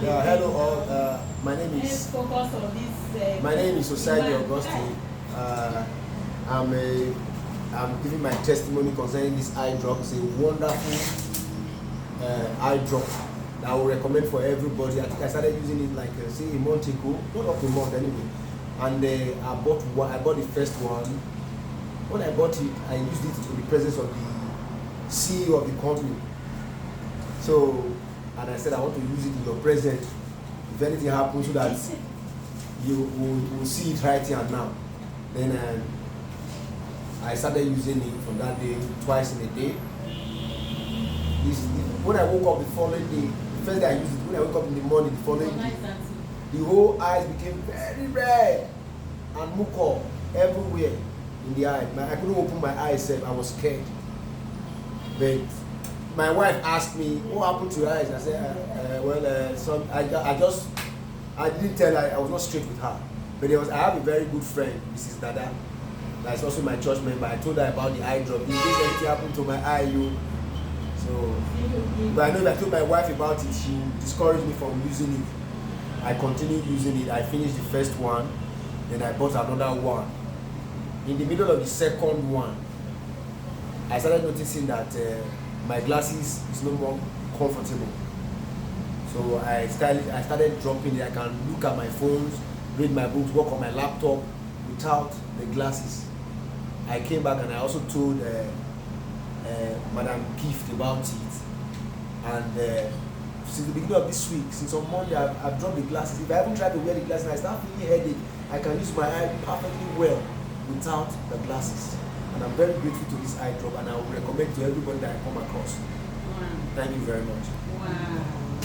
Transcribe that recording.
Yeah, hello all. My name is focus on this. my name is Osai Augustine. I'm giving my testimony concerning this eye drop. It's a wonderful eye drop that I will recommend for everybody. I think I started using it like say a month ago, not up to a month anyway. And I bought one. I bought the first one. When I bought it, I used it in the presence of the CEO of the company. So, and I said I want to use it in your presence. If anything happens, so that you will see it right here and now. Then I started using it from that day, twice in a day. When I woke up the following day, the first day I used it, when I woke up in the morning the following day, the whole eyes became very red and mucus everywhere in the eye. I couldn't open my eyes, I was scared. But my wife asked me, what happened to your eyes? I said, I didn't tell her, I was not straight with her. But I have a very good friend, Mrs. Dada, that's also my church member. I told her about the eye drop. In case anything happened to my eye, but I know if I told my wife about it, she discouraged me from using it. I continued using it. I finished the first one, then I bought another one. In the middle of the second one, I started noticing that my glasses is no more comfortable. So I started dropping it. I can look at my phones, read my books, work on my laptop without the glasses. I came back and I also told Madam Gift about it. And since the beginning of this week, since on Monday, I've dropped the glasses. If I haven't tried to wear the glasses and I start feeling headache, I can use my eye perfectly well without the glasses. And I'm very grateful to this eye drop, and I will recommend to everybody that I come across. Wow. Thank you very much. Wow.